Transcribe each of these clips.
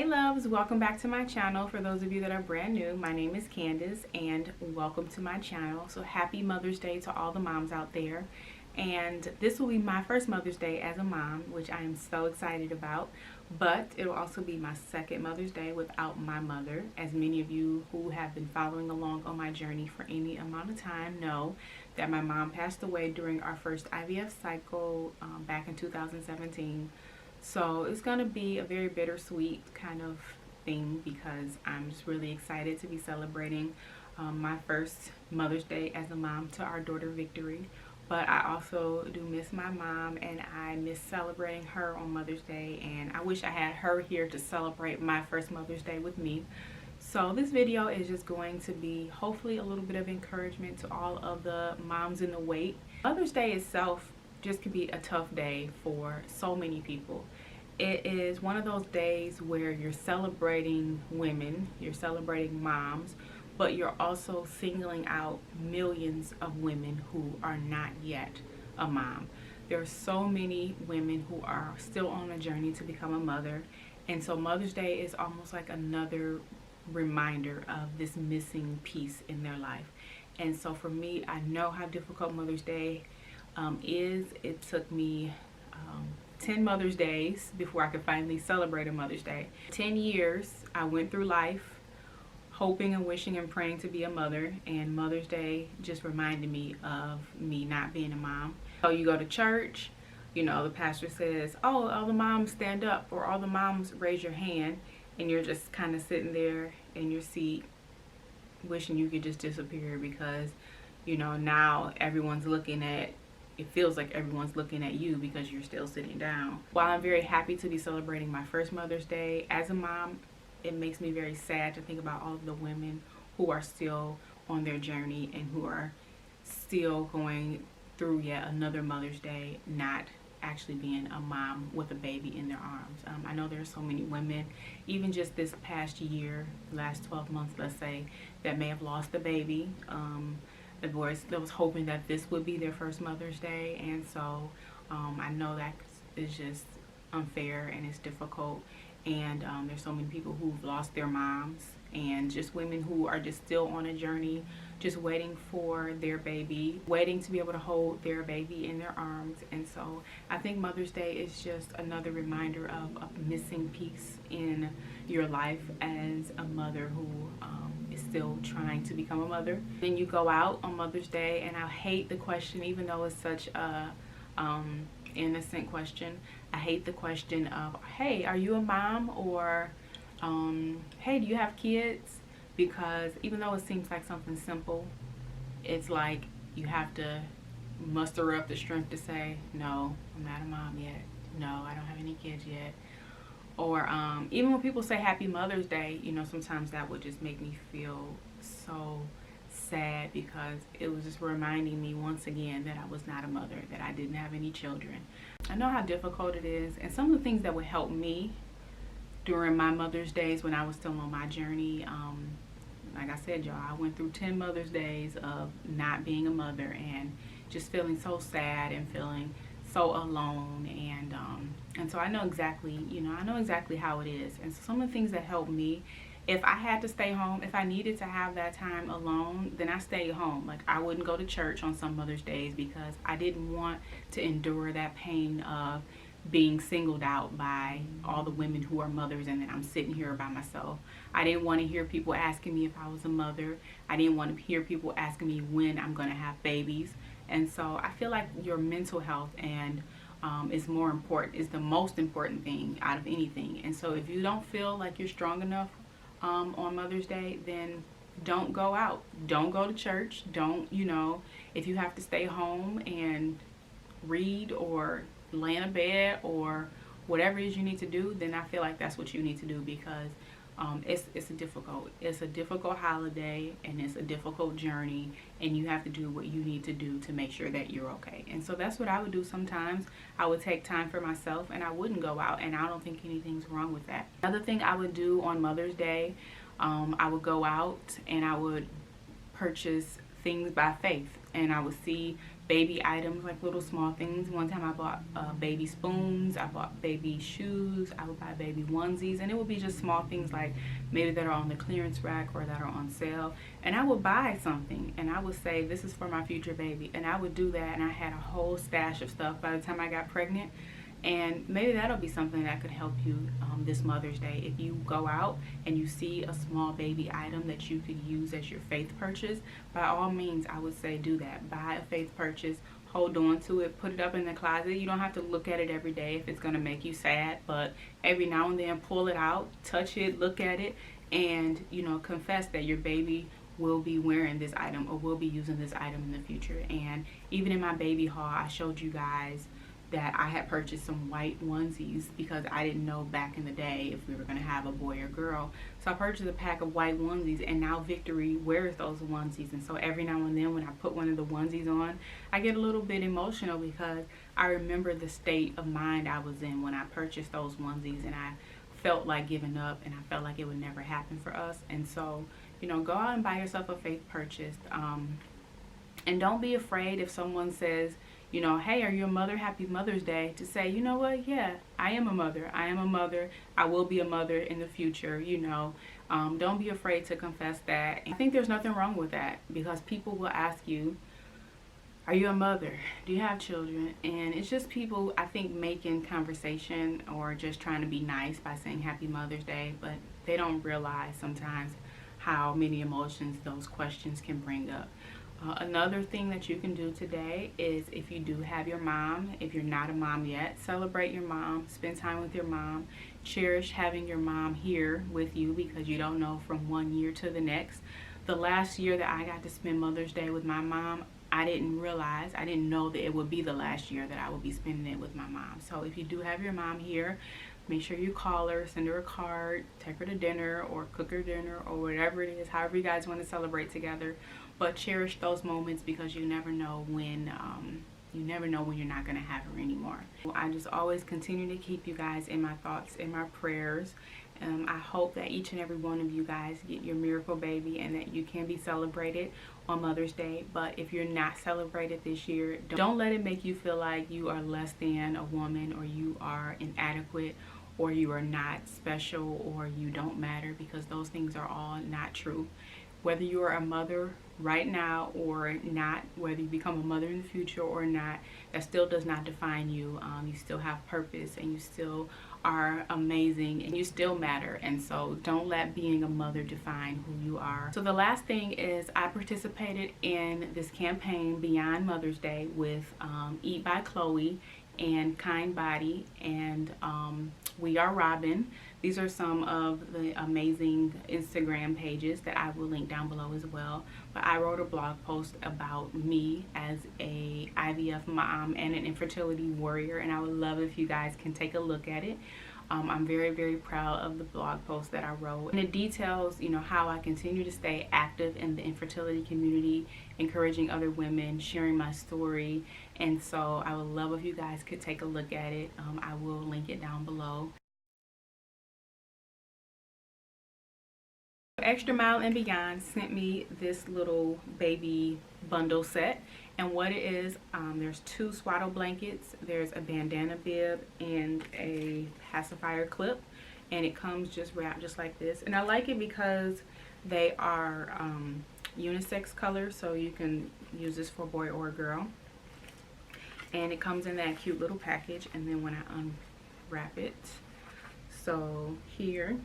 loves, welcome back to my channel. For those of you that are brand new, my name is Candace and welcome to my channel. So happy Mother's Day to all the moms out there. And this will be my first Mother's Day as a mom, which I am so excited about. But it will also be my second Mother's Day without my mother. As many of you who have been following along on my journey for any amount of time know that my mom passed away during our first IVF cycle back in 2017. So it's going to be a very bittersweet kind of thing because I'm just really excited to be celebrating my first Mother's Day as a mom to our daughter Victory. But I also do miss my mom and I miss celebrating her on Mother's Day, and I wish I had her here to celebrate my first Mother's Day with me. So this video is just going to be hopefully a little bit of encouragement to all of the moms in the wait. Mother's Day itself just could be a tough day for so many people. It is one of those days where you're celebrating women, you're celebrating moms, but you're also singling out millions of women who are not yet a mom. There are so many women who are still on a journey to become a mother, and so Mother's Day is almost like another reminder of this missing piece in their life. And so for me, I know how difficult Mother's Day is. It took me 10 Mother's Days before I could finally celebrate a Mother's Day. 10 years I went through life hoping and wishing and praying to be a mother, and Mother's Day just reminded me of me not being a mom. So you go to church, you know, the pastor says, oh, all the moms stand up, or all the moms raise your hand, and you're just kind of sitting there in your seat wishing you could just disappear because, you know, now everyone's looking at, it feels like everyone's looking at you because you're still sitting down. While I'm very happy to be celebrating my first Mother's Day as a mom, it makes me very sad to think about all of the women who are still on their journey and who are still going through yet another Mother's Day not actually being a mom with a baby in their arms. I know there are so many women, even just this past year, last 12 months, let's say, that may have lost a baby. The boys that was hoping that this would be their first Mother's Day, and so I know that is just unfair and it's difficult. And there's so many people who've lost their moms, and just women who are just still on a journey, just waiting for their baby, waiting to be able to hold their baby in their arms. And so I think Mother's Day is just another reminder of a missing piece in your life as a mother who is still trying to become a mother. Then you go out on Mother's Day, and I hate the question, even though it's such a innocent question. I hate the question of, hey, are you a mom? Or hey, do you have kids? Because even though it seems like something simple, it's like you have to muster up the strength to say, no, I'm not a mom yet. No, I don't have any kids yet. Or even when people say happy Mother's Day, you know, sometimes that would just make me feel so sad because it was just reminding me once again that I was not a mother, that I didn't have any children. I know how difficult it is, and some of the things that would help me during my Mother's Days when I was still on my journey, like I said, y'all, I went through 10 Mother's Days of not being a mother and just feeling so sad and feeling so alone, and so I know exactly, you know, I know exactly how it is. And so some of the things that helped me, if I had to stay home, if I needed to have that time alone, then I stayed home. Like, I wouldn't go to church on some Mother's Days because I didn't want to endure that pain of being singled out by all the women who are mothers, and then I'm sitting here by myself. I didn't want to hear people asking me if I was a mother. I didn't want to hear people asking me when I'm going to have babies. And so I feel like your mental health and is more important, is the most important thing out of anything. And so if you don't feel like you're strong enough on Mother's Day, then don't go out, don't go to church, don't, you know, if you have to stay home and read or lay in a bed or whatever it is you need to do, then I feel like that's what you need to do, because it's a difficult holiday, and it's a difficult journey, and you have to do what you need to do to make sure that you're okay. And so that's what I would do sometimes. I would take time for myself and I wouldn't go out, and I don't think anything's wrong with that. Another thing I would do on Mother's Day, I would go out and I would purchase things by faith, and I would see baby items, like little small things. One time I bought baby spoons, I bought baby shoes, I would buy baby onesies, and it would be just small things like maybe that are on the clearance rack or that are on sale. And I would buy something and I would say, this is for my future baby, and I would do that, and I had a whole stash of stuff by the time I got pregnant. And maybe that'll be something that could help you this Mother's Day. If you go out and you see a small baby item that you could use as your faith purchase, by all means, I would say do that. Buy a faith purchase, hold on to it, put it up in the closet. You don't have to look at it every day if it's going to make you sad, but every now and then pull it out, touch it, look at it, and, you know, confess that your baby will be wearing this item or will be using this item in the future. And even in my baby haul, I showed you guys that I had purchased some white onesies because I didn't know back in the day if we were going to have a boy or girl. So I purchased a pack of white onesies, and now Victory wears those onesies. And so every now and then when I put one of the onesies on, I get a little bit emotional because I remember the state of mind I was in when I purchased those onesies, and I felt like giving up, and I felt like it would never happen for us. And so, you know, go out and buy yourself a faith purchase. And don't be afraid if someone says, you know, hey, are you a mother? Happy Mother's Day. To say, you know what? Yeah, I am a mother. I am a mother. I will be a mother in the future, you know. Don't be afraid to confess that. I think there's nothing wrong with that, because people will ask you, are you a mother? Do you have children? And it's just people, I think, making conversation or just trying to be nice by saying Happy Mother's Day, but they don't realize sometimes how many emotions those questions can bring up. Another thing that you can do today is, if you do have your mom, if you're not a mom yet, celebrate your mom, spend time with your mom, cherish having your mom here with you, because you don't know from one year to the next. The last year that I got to spend Mother's Day with my mom, I didn't know that it would be the last year that I would be spending it with my mom. So if you do have your mom here, make sure you call her, send her a card, take her to dinner or cook her dinner or whatever it is, however you guys want to celebrate together. But cherish those moments, because you never know when you're not going to have her anymore. I just always continue to keep you guys in my thoughts, in my prayers. I hope that each and every one of you guys get your miracle baby and that you can be celebrated on Mother's Day. But if you're not celebrated this year, don't let it make you feel like you are less than a woman, or you are inadequate, or you are not special, or you don't matter, because those things are all not true. Whether you are a mother right now or not, whether you become a mother in the future or not, that still does not define you. You still have purpose, and you still are amazing, and you still matter. And so don't let being a mother define who you are. So the last thing is, I participated in this campaign Beyond Mother's Day with EatByChloe and KindBody and We Are Robyn. These are some of the amazing Instagram pages that I will link down below as well. But I wrote a blog post about me as a IVF mom and an infertility warrior, and I would love if you guys can take a look at it. I'm very, very proud of the blog post that I wrote, and it details, you know, how I continue to stay active in the infertility community, encouraging other women, sharing my story. And so I would love if you guys could take a look at it. I will link it down below. Extra Mile and Beyond sent me this little baby bundle set, and what it is, there's 2 swaddle blankets, there's a bandana bib, and a pacifier clip, and it comes just wrapped just like this. And I like it because they are unisex colors, so you can use this for a boy or a girl. And it comes in that cute little package. And then when I unwrap it, so here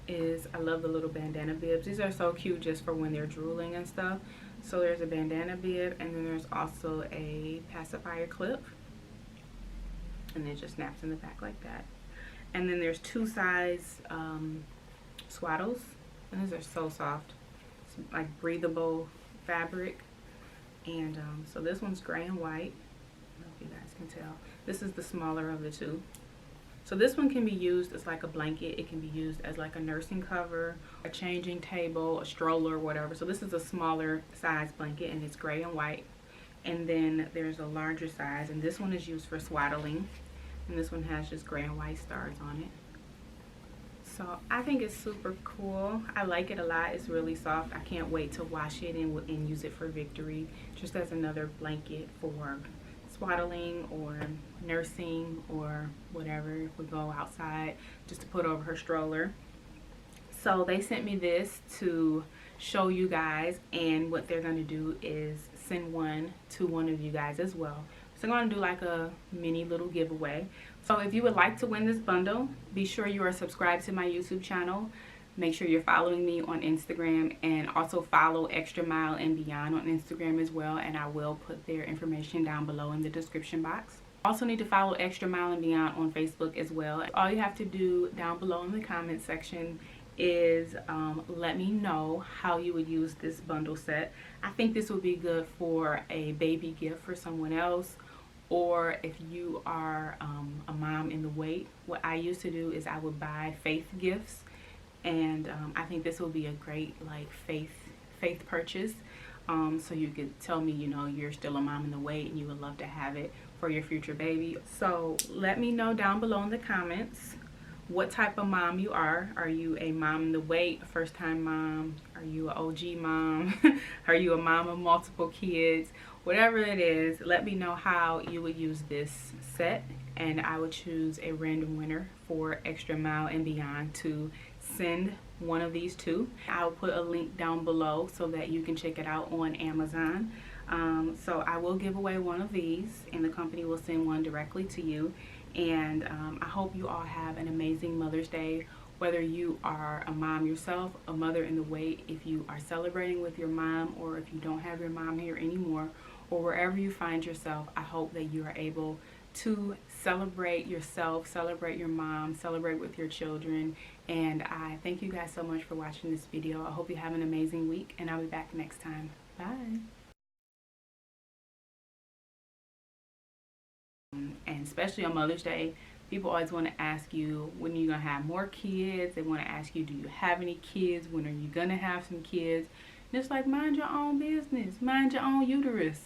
is, I love the little bandana bibs. These are so cute just for when they're drooling and stuff. So there's a bandana bib, and then there's also a pacifier clip, and it just snaps in the back like that. And then there's 2 size swaddles, and these are so soft. It's like breathable fabric. And so this one's gray and white. I don't know if you guys can tell. This is the smaller of the 2. So this one can be used as like a blanket. It can be used as like a nursing cover, a changing table, a stroller, whatever. So this is a smaller size blanket, and it's gray and white. And then there's a larger size, and this one is used for swaddling. And this one has just gray and white stars on it. So I think it's super cool. I like it a lot. It's really soft. I can't wait to wash it and use it for Victory, just as another blanket for swaddling or nursing or whatever, if we go outside, just to put over her stroller. So they sent me this to show you guys, and what they're going to do is send one to one of you guys as well. So I'm going to do like a mini little giveaway. So if you would like to win this bundle, be sure you are subscribed to my YouTube channel. Make sure you're following me on Instagram, and also follow Extra Mile and Beyond on Instagram as well, and I will put their information down below in the description box. Also need to follow Extra Mile and Beyond on Facebook as well. All you have to do down below in the comment section is let me know how you would use this bundle set. I think this would be good for a baby gift for someone else, or if you are a mom in the wait. What I used to do is I would buy faith gifts, and I think this will be a great like faith purchase. So you could tell me, you know, you're still a mom in the wait and you would love to have it for your future baby. So let me know down below in the comments what type of mom you are. Are you a mom in the wait, a first time mom? Are you an OG mom? Are you a mom of multiple kids? Whatever it is, let me know how you would use this set, and I would choose a random winner for Extra Mile and Beyond to send one of these to. I'll put a link down below so that you can check it out on Amazon. So I will give away one of these, and the company will send one directly to you. And I hope you all have an amazing Mother's Day, whether you are a mom yourself, a mother in the wait, if you are celebrating with your mom, or if you don't have your mom here anymore, or wherever you find yourself. I hope that you are able to celebrate yourself, celebrate your mom, celebrate with your children. And I thank you guys so much for watching this video. I hope you have an amazing week, and I'll be back next time. Bye. And especially on Mother's Day, people always want to ask you, when are you going to have more kids? They want to ask you, do you have any kids? When are you going to have some kids? And it's like, mind your own business. Mind your own uterus.